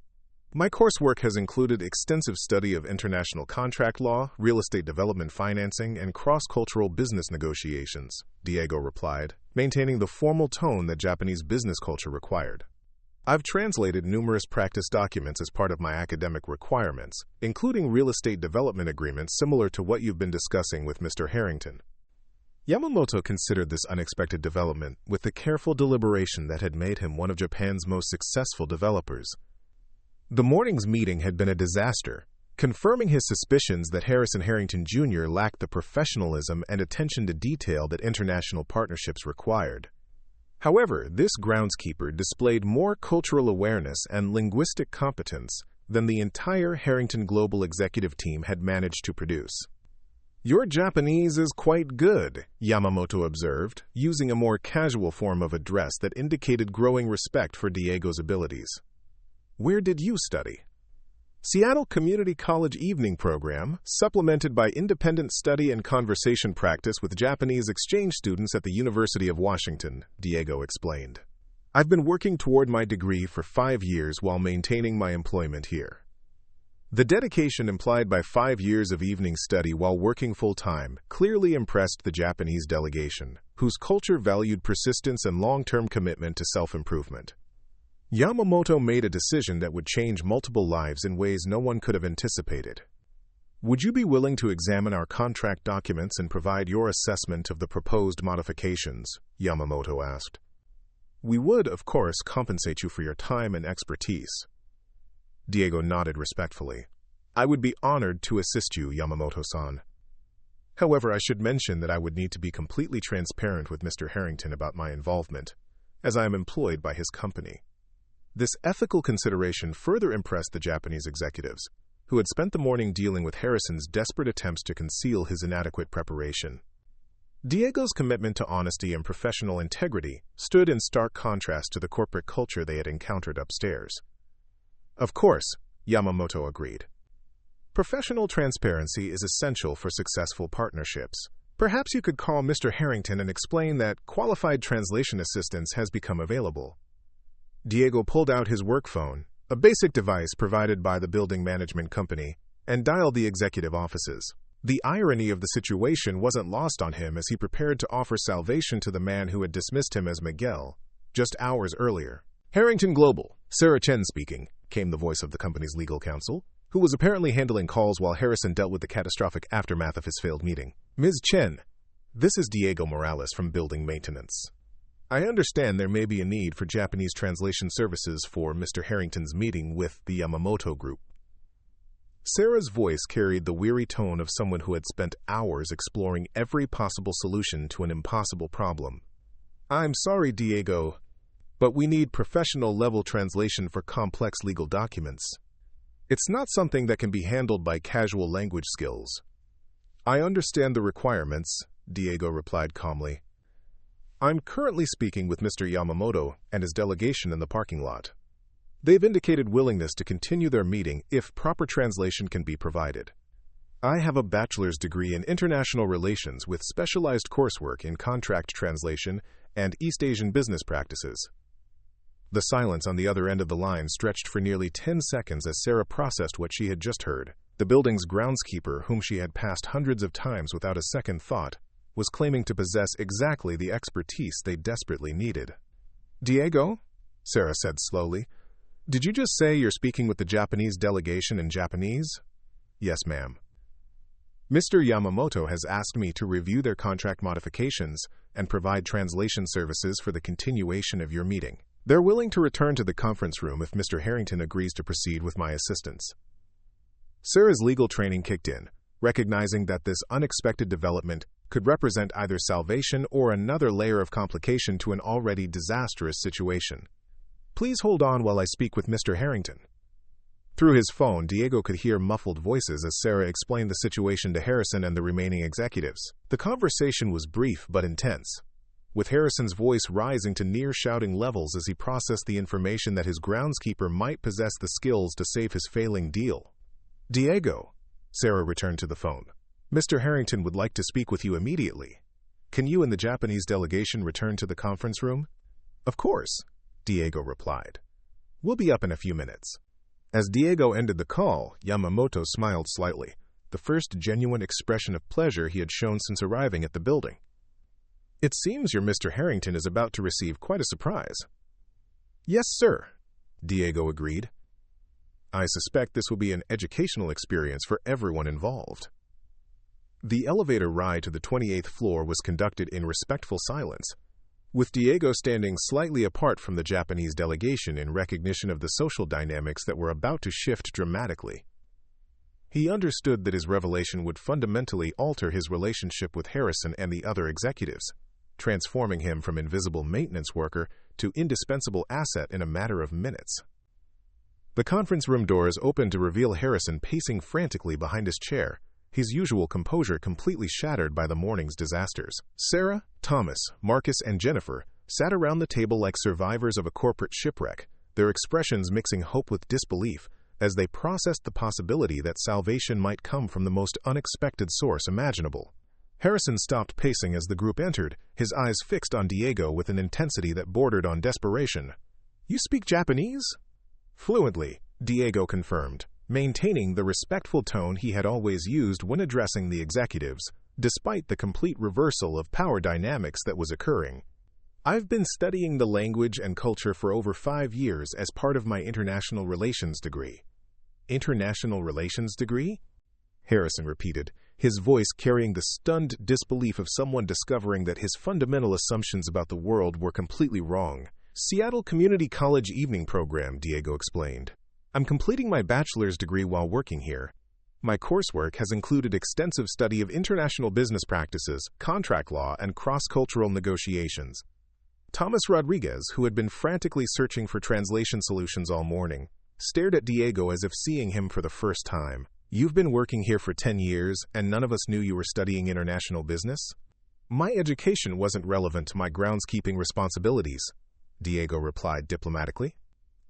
My coursework has included extensive study of international contract law, real estate development financing, and cross-cultural business negotiations, Diego replied, maintaining the formal tone that Japanese business culture required. I've translated numerous practice documents as part of my academic requirements, including real estate development agreements similar to what you've been discussing with Mr. Harrington. Yamamoto considered this unexpected development with the careful deliberation that had made him one of Japan's most successful developers. The morning's meeting had been a disaster, confirming his suspicions that Harrison Harrington Jr. lacked the professionalism and attention to detail that international partnerships required. However, this groundskeeper displayed more cultural awareness and linguistic competence than the entire Harrington Global executive team had managed to produce. Your Japanese is quite good, Yamamoto observed, using a more casual form of address that indicated growing respect for Diego's abilities. Where did you study? Seattle Community College Evening Program, supplemented by independent study and conversation practice with Japanese exchange students at the University of Washington, Diego explained. I've been working toward my degree for 5 years while maintaining my employment here. The dedication implied by 5 years of evening study while working full-time clearly impressed the Japanese delegation, whose culture valued persistence and long-term commitment to self-improvement. Yamamoto made a decision that would change multiple lives in ways no one could have anticipated. Would you be willing to examine our contract documents and provide your assessment of the proposed modifications? Yamamoto asked. We would, of course, compensate you for your time and expertise. Diego nodded respectfully. I would be honored to assist you, Yamamoto-san. However, I should mention that I would need to be completely transparent with Mr. Harrington about my involvement, as I am employed by his company. This ethical consideration further impressed the Japanese executives, who had spent the morning dealing with Harrison's desperate attempts to conceal his inadequate preparation. Diego's commitment to honesty and professional integrity stood in stark contrast to the corporate culture they had encountered upstairs. Of course, Yamamoto agreed. Professional transparency is essential for successful partnerships. Perhaps you could call Mr. Harrington and explain that qualified translation assistance has become available. Diego pulled out his work phone, a basic device provided by the building management company, and dialed the executive offices. The irony of the situation wasn't lost on him as he prepared to offer salvation to the man who had dismissed him as Miguel just hours earlier. Harrington Global, Sarah Chen speaking, came the voice of the company's legal counsel, who was apparently handling calls while Harrison dealt with the catastrophic aftermath of his failed meeting. Ms. Chen, this is Diego Morales from Building Maintenance. I understand there may be a need for Japanese translation services for Mr. Harrington's meeting with the Yamamoto Group. Sarah's voice carried the weary tone of someone who had spent hours exploring every possible solution to an impossible problem. I'm sorry, Diego, but we need professional-level translation for complex legal documents. It's not something that can be handled by casual language skills. I understand the requirements, Diego replied calmly. I'm currently speaking with Mr. Yamamoto and his delegation in the parking lot. They've indicated willingness to continue their meeting if proper translation can be provided. I have a bachelor's degree in international relations with specialized coursework in contract translation and East Asian business practices. The silence on the other end of the line stretched for nearly 10 seconds as Sarah processed what she had just heard. The building's groundskeeper, whom she had passed hundreds of times without a second thought, was claiming to possess exactly the expertise they desperately needed. "Diego?" Sarah said slowly. "Did you just say you're speaking with the Japanese delegation in Japanese?" "Yes, ma'am. Mr. Yamamoto has asked me to review their contract modifications and provide translation services for the continuation of your meeting. They're willing to return to the conference room if Mr. Harrington agrees to proceed with my assistance." Sarah's legal training kicked in, recognizing that this unexpected development could represent either salvation or another layer of complication to an already disastrous situation. "Please hold on while I speak with Mr. Harrington." Through his phone, Diego could hear muffled voices as Sarah explained the situation to Harrison and the remaining executives. The conversation was brief but intense, with Harrison's voice rising to near-shouting levels as he processed the information that his groundskeeper might possess the skills to save his failing deal. "Diego," Sarah returned to the phone. "Mr. Harrington would like to speak with you immediately. Can you and the Japanese delegation return to the conference room?" "Of course," Diego replied. "We'll be up in a few minutes." As Diego ended the call, Yamamoto smiled slightly, the first genuine expression of pleasure he had shown since arriving at the building. "It seems your Mr. Harrington is about to receive quite a surprise." "Yes, sir," Diego agreed. "I suspect this will be an educational experience for everyone involved." The elevator ride to the 28th floor was conducted in respectful silence, with Diego standing slightly apart from the Japanese delegation in recognition of the social dynamics that were about to shift dramatically. He understood that his revelation would fundamentally alter his relationship with Harrison and the other executives, transforming him from invisible maintenance worker to indispensable asset in a matter of minutes. The conference room doors opened to reveal Harrison pacing frantically behind his chair, his usual composure completely shattered by the morning's disasters. Sarah, Thomas, Marcus, and Jennifer sat around the table like survivors of a corporate shipwreck, their expressions mixing hope with disbelief as they processed the possibility that salvation might come from the most unexpected source imaginable. Harrison stopped pacing as the group entered, his eyes fixed on Diego with an intensity that bordered on desperation. "You speak Japanese?" "Fluently," Diego confirmed, maintaining the respectful tone he had always used when addressing the executives, despite the complete reversal of power dynamics that was occurring. "I've been studying the language and culture for over 5 years as part of my international relations degree." "International relations degree?" Harrison repeated, his voice carrying the stunned disbelief of someone discovering that his fundamental assumptions about the world were completely wrong. "Seattle Community College evening program," Diego explained. "I'm completing my bachelor's degree while working here. My coursework has included extensive study of international business practices, contract law, and cross-cultural negotiations." Thomas Rodriguez, who had been frantically searching for translation solutions all morning, stared at Diego as if seeing him for the first time. "You've been working here for 10 years, and none of us knew you were studying international business?" "My education wasn't relevant to my groundskeeping responsibilities," Diego replied diplomatically.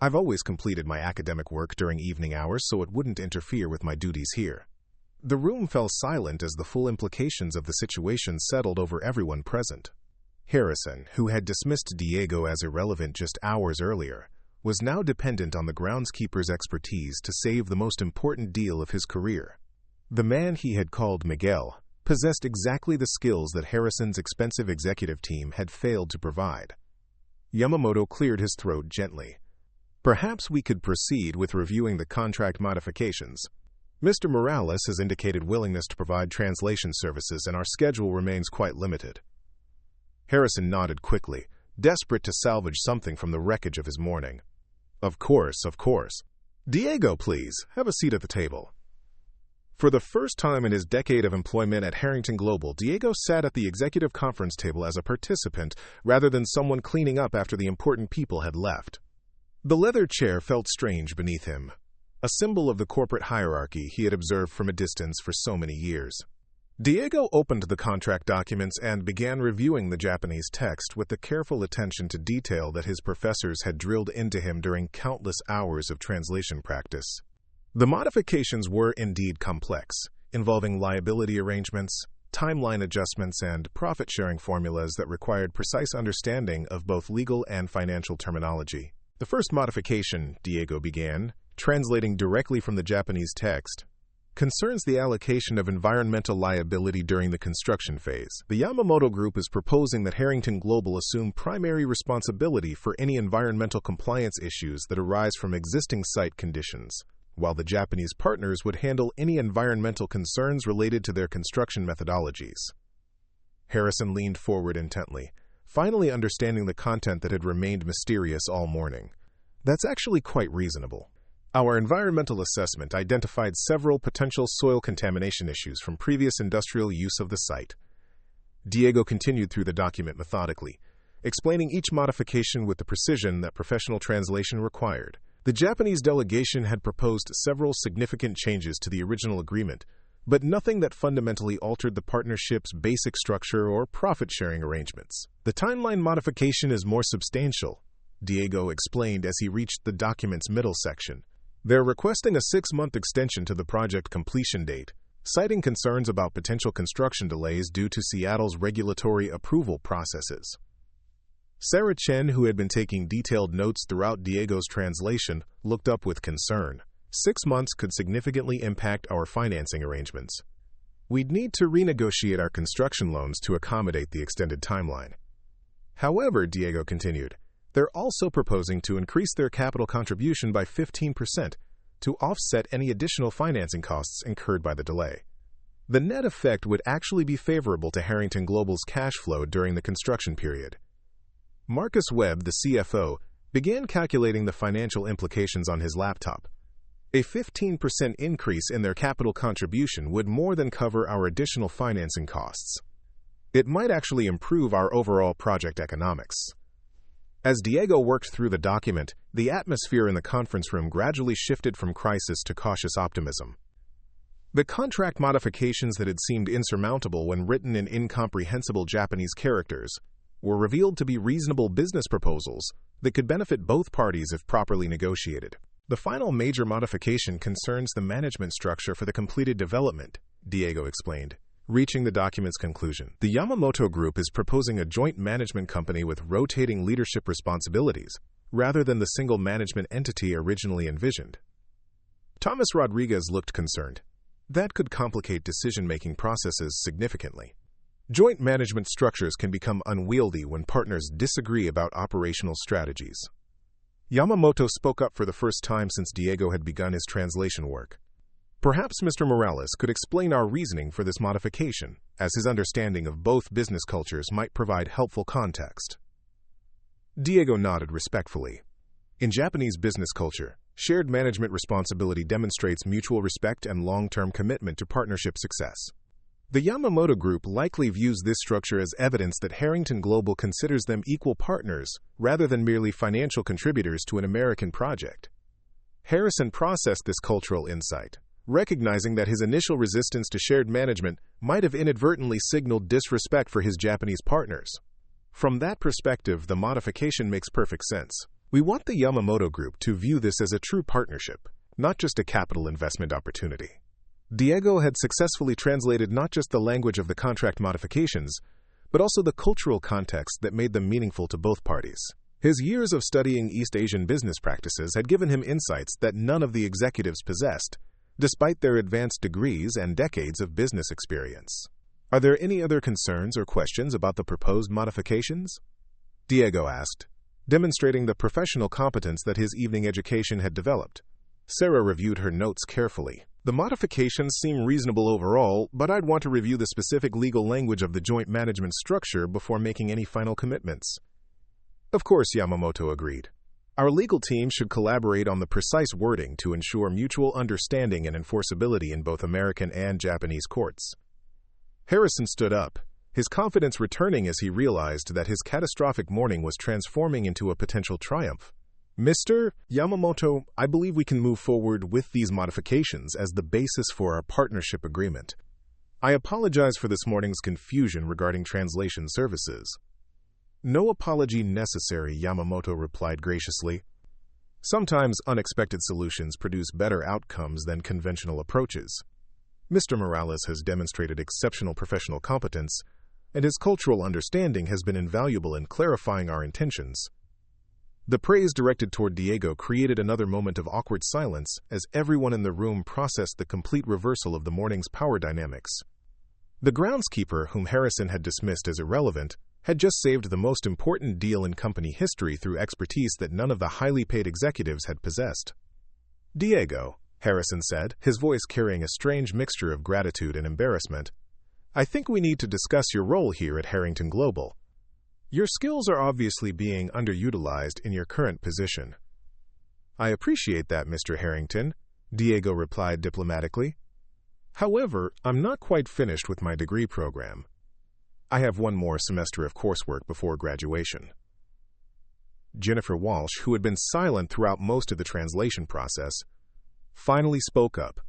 "I've always completed my academic work during evening hours so it wouldn't interfere with my duties here." The room fell silent as the full implications of the situation settled over everyone present. Harrison, who had dismissed Diego as irrelevant just hours earlier, was now dependent on the groundskeeper's expertise to save the most important deal of his career. The man he had called Miguel possessed exactly the skills that Harrison's expensive executive team had failed to provide. Yamamoto cleared his throat gently. "Perhaps we could proceed with reviewing the contract modifications. Mr. Morales has indicated willingness to provide translation services, and our schedule remains quite limited." Harrison nodded quickly, desperate to salvage something from the wreckage of his morning. Of course. Diego, please, have a seat at the table." For the first time in his decade of employment at Harrington Global, Diego sat at the executive conference table as a participant rather than someone cleaning up after the important people had left. The leather chair felt strange beneath him, a symbol of the corporate hierarchy he had observed from a distance for so many years. Diego opened the contract documents and began reviewing the Japanese text with the careful attention to detail that his professors had drilled into him during countless hours of translation practice. The modifications were indeed complex, involving liability arrangements, timeline adjustments, and profit-sharing formulas that required precise understanding of both legal and financial terminology. The first modification, Diego began, translating directly from the Japanese text, concerns the allocation of environmental liability during the construction phase. The Yamamoto Group is proposing that Harrington Global assume primary responsibility for any environmental compliance issues that arise from existing site conditions, while the Japanese partners would handle any environmental concerns related to their construction methodologies. Harrison leaned forward intently, finally understanding the content that had remained mysterious all morning. That's actually quite reasonable. Our environmental assessment identified several potential soil contamination issues from previous industrial use of the site. Diego continued through the document methodically, explaining each modification with the precision that professional translation required. The Japanese delegation had proposed several significant changes to the original agreement, but nothing that fundamentally altered the partnership's basic structure or profit-sharing arrangements. The timeline modification is more substantial, Diego explained as he reached the document's middle section. They're requesting a 6-month extension to the project completion date, citing concerns about potential construction delays due to Seattle's regulatory approval processes. Sarah Chen, who had been taking detailed notes throughout Diego's translation, looked up with concern. 6 months could significantly impact our financing arrangements. We'd need to renegotiate our construction loans to accommodate the extended timeline. However, Diego continued, they're also proposing to increase their capital contribution by 15% to offset any additional financing costs incurred by the delay. The net effect would actually be favorable to Harrington Global's cash flow during the construction period. Marcus Webb, the CFO, began calculating the financial implications on his laptop. A 15% increase in their capital contribution would more than cover our additional financing costs. It might actually improve our overall project economics. As Diego worked through the document, the atmosphere in the conference room gradually shifted from crisis to cautious optimism. The contract modifications that had seemed insurmountable when written in incomprehensible Japanese characters were revealed to be reasonable business proposals that could benefit both parties if properly negotiated. The final major modification concerns the management structure for the completed development, Diego explained, reaching the document's conclusion. The Yamamoto Group is proposing a joint management company with rotating leadership responsibilities, rather than the single management entity originally envisioned. Thomas Rodriguez looked concerned. That could complicate decision-making processes significantly. Joint management structures can become unwieldy when partners disagree about operational strategies. Yamamoto spoke up for the first time since Diego had begun his translation work. Perhaps Mr. Morales could explain our reasoning for this modification, as his understanding of both business cultures might provide helpful context. Diego nodded respectfully. In Japanese business culture, shared management responsibility demonstrates mutual respect and long-term commitment to partnership success. The Yamamoto Group likely views this structure as evidence that Harrington Global considers them equal partners, rather than merely financial contributors to an American project. Harrison processed this cultural insight, recognizing that his initial resistance to shared management might have inadvertently signaled disrespect for his Japanese partners. From that perspective, the modification makes perfect sense. We want the Yamamoto Group to view this as a true partnership, not just a capital investment opportunity. Diego had successfully translated not just the language of the contract modifications, but also the cultural context that made them meaningful to both parties. His years of studying East Asian business practices had given him insights that none of the executives possessed, despite their advanced degrees and decades of business experience. Are there any other concerns or questions about the proposed modifications? Diego asked, demonstrating the professional competence that his evening education had developed. Sarah reviewed her notes carefully. The modifications seem reasonable overall, but I'd want to review the specific legal language of the joint management structure before making any final commitments. Of course, Yamamoto agreed. Our legal team should collaborate on the precise wording to ensure mutual understanding and enforceability in both American and Japanese courts. Harrison stood up, his confidence returning as he realized that his catastrophic morning was transforming into a potential triumph. Mr. Yamamoto, I believe we can move forward with these modifications as the basis for our partnership agreement. I apologize for this morning's confusion regarding translation services. No apology necessary, Yamamoto replied graciously. Sometimes unexpected solutions produce better outcomes than conventional approaches. Mr. Morales has demonstrated exceptional professional competence, and his cultural understanding has been invaluable in clarifying our intentions. The praise directed toward Diego created another moment of awkward silence as everyone in the room processed the complete reversal of the morning's power dynamics. The groundskeeper, whom Harrison had dismissed as irrelevant, had just saved the most important deal in company history through expertise that none of the highly paid executives had possessed. "Diego," Harrison said, his voice carrying a strange mixture of gratitude and embarrassment, "I think we need to discuss your role here at Harrington Global. Your skills are obviously being underutilized in your current position." "I appreciate that, Mr. Harrington," Diego replied diplomatically. "However, I'm not quite finished with my degree program. I have one more semester of coursework before graduation." Jennifer Walsh, who had been silent throughout most of the translation process, finally spoke up.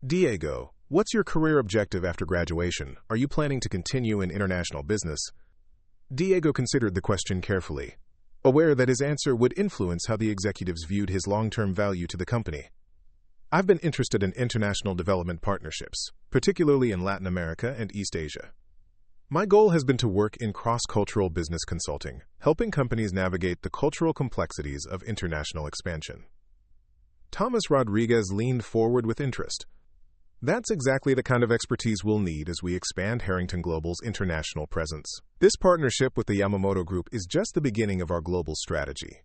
"Diego, what's your career objective after graduation? Are you planning to continue in international business?" Diego considered the question carefully, aware that his answer would influence how the executives viewed his long-term value to the company. "I've been interested in international development partnerships, particularly in Latin America and East Asia. My goal has been to work in cross-cultural business consulting, helping companies navigate the cultural complexities of international expansion." Thomas Rodriguez leaned forward with interest. "That's exactly the kind of expertise we'll need as we expand Harrington Global's international presence. This partnership with the Yamamoto Group is just the beginning of our global strategy."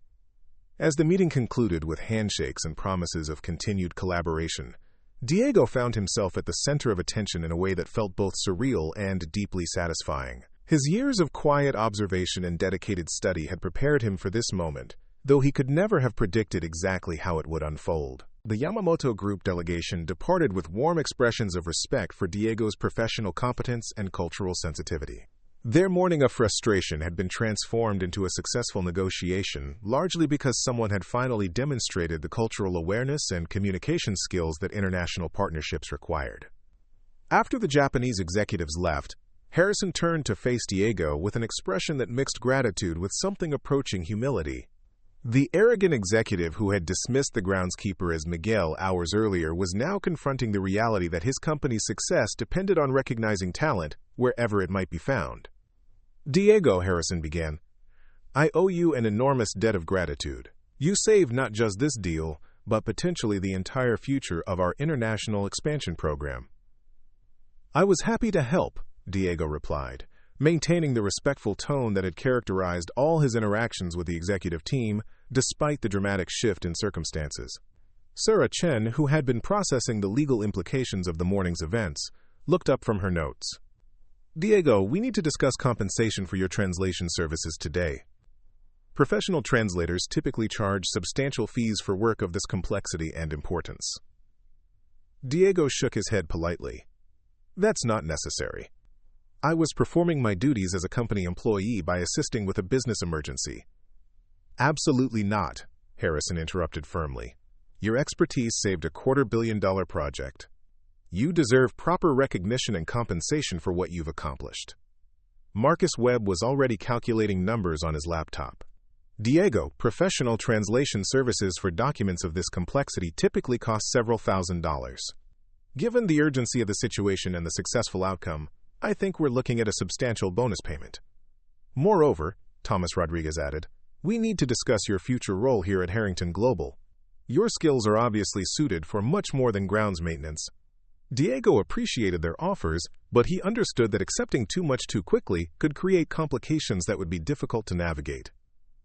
As the meeting concluded with handshakes and promises of continued collaboration, Diego found himself at the center of attention in a way that felt both surreal and deeply satisfying. His years of quiet observation and dedicated study had prepared him for this moment, though he could never have predicted exactly how it would unfold. The Yamamoto Group delegation departed with warm expressions of respect for Diego's professional competence and cultural sensitivity. Their morning of frustration had been transformed into a successful negotiation, largely because someone had finally demonstrated the cultural awareness and communication skills that international partnerships required. After the Japanese executives left, Harrison turned to face Diego with an expression that mixed gratitude with something approaching humility. The arrogant executive who had dismissed the groundskeeper as Miguel hours earlier was now confronting the reality that his company's success depended on recognizing talent wherever it might be found. "Diego," Harrison began, "I owe you an enormous debt of gratitude. You saved not just this deal, but potentially the entire future of our international expansion program." "I was happy to help," Diego replied, maintaining the respectful tone that had characterized all his interactions with the executive team, despite the dramatic shift in circumstances. Sarah Chen, who had been processing the legal implications of the morning's events, looked up from her notes. "Diego, we need to discuss compensation for your translation services today. Professional translators typically charge substantial fees for work of this complexity and importance." Diego shook his head politely. "That's not necessary. I was performing my duties as a company employee by assisting with a business emergency." "Absolutely not," Harrison interrupted firmly. "Your expertise saved a $250 million project. You deserve proper recognition and compensation for what you've accomplished." Marcus Webb was already calculating numbers on his laptop. "Diego, professional translation services for documents of this complexity typically cost several $1,000s. Given the urgency of the situation and the successful outcome, I think we're looking at a substantial bonus payment. Moreover," Thomas Rodriguez added, "we need to discuss your future role here at Harrington Global. Your skills are obviously suited for much more than grounds maintenance." Diego appreciated their offers, but he understood that accepting too much too quickly could create complications that would be difficult to navigate.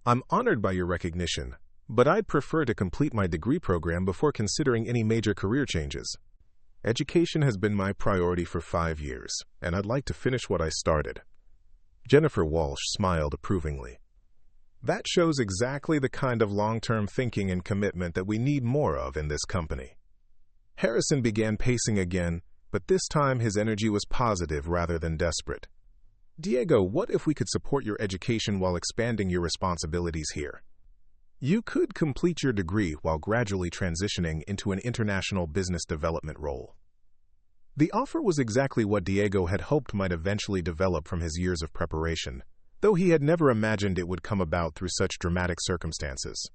"I'm honored by your recognition, but I'd prefer to complete my degree program before considering any major career changes. Education has been my priority for 5 years, and I'd like to finish what I started." Jennifer Walsh smiled approvingly. "That shows exactly the kind of long-term thinking and commitment that we need more of in this company." Harrison began pacing again, but this time his energy was positive rather than desperate. "Diego, what if we could support your education while expanding your responsibilities here? You could complete your degree while gradually transitioning into an international business development role." The offer was exactly what Diego had hoped might eventually develop from his years of preparation, though he had never imagined it would come about through such dramatic circumstances.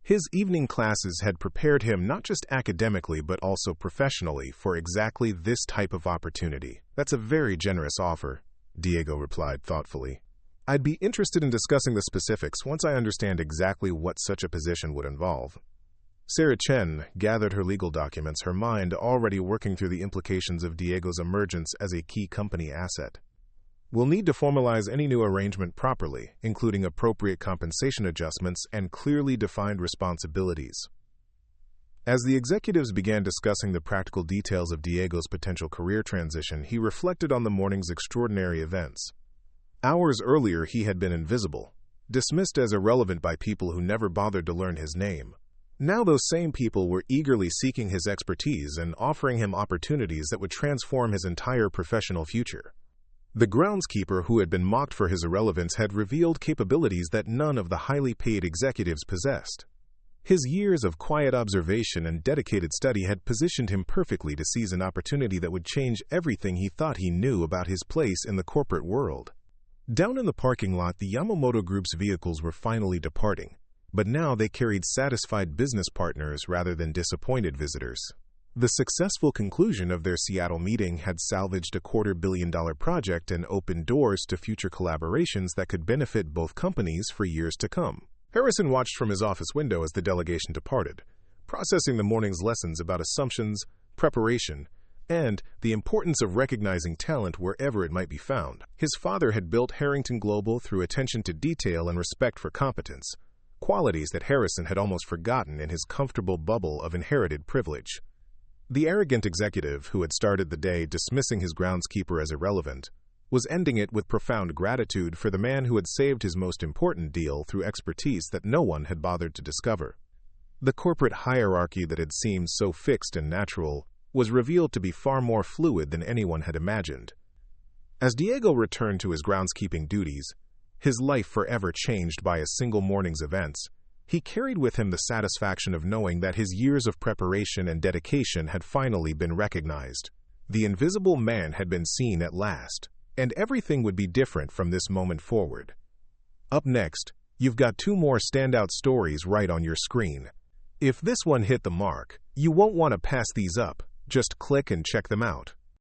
His evening classes had prepared him not just academically but also professionally for exactly this type of opportunity. "That's a very generous offer," Diego replied thoughtfully. I'd be interested in discussing the specifics once I understand exactly what such a position would involve. Sarah Chen gathered her legal documents, her mind already working through the implications of Diego's emergence as a key company asset. We'll need to formalize any new arrangement properly, including appropriate compensation adjustments and clearly defined responsibilities. As the executives began discussing the practical details of Diego's potential career transition, he reflected on the morning's extraordinary events. Hours earlier, he had been invisible, dismissed as irrelevant by people who never bothered to learn his name. Now those same people were eagerly seeking his expertise and offering him opportunities that would transform his entire professional future. The groundskeeper, who had been mocked for his irrelevance, had revealed capabilities that none of the highly paid executives possessed. His years of quiet observation and dedicated study had positioned him perfectly to seize an opportunity that would change everything he thought he knew about his place in the corporate world. Down in the parking lot, the Yamamoto Group's vehicles were finally departing, but now they carried satisfied business partners rather than disappointed visitors. The successful conclusion of their Seattle meeting had salvaged a $250 million project and opened doors to future collaborations that could benefit both companies for years to come. Harrison watched from his office window as the delegation departed, processing the morning's lessons about assumptions, preparation, and the importance of recognizing talent wherever it might be found. His father had built Harrington Global through attention to detail and respect for competence, qualities that Harrison had almost forgotten in his comfortable bubble of inherited privilege. The arrogant executive, who had started the day dismissing his groundskeeper as irrelevant, was ending it with profound gratitude for the man who had saved his most important deal through expertise that no one had bothered to discover. The corporate hierarchy that had seemed so fixed and natural was revealed to be far more fluid than anyone had imagined. As Diego returned to his groundskeeping duties, his life forever changed by a single morning's events, he carried with him the satisfaction of knowing that his years of preparation and dedication had finally been recognized. The invisible man had been seen at last, and everything would be different from this moment forward. Up next, you've got 2 more standout stories right on your screen. If this one hit the mark, you won't want to pass these up. Just click and check them out.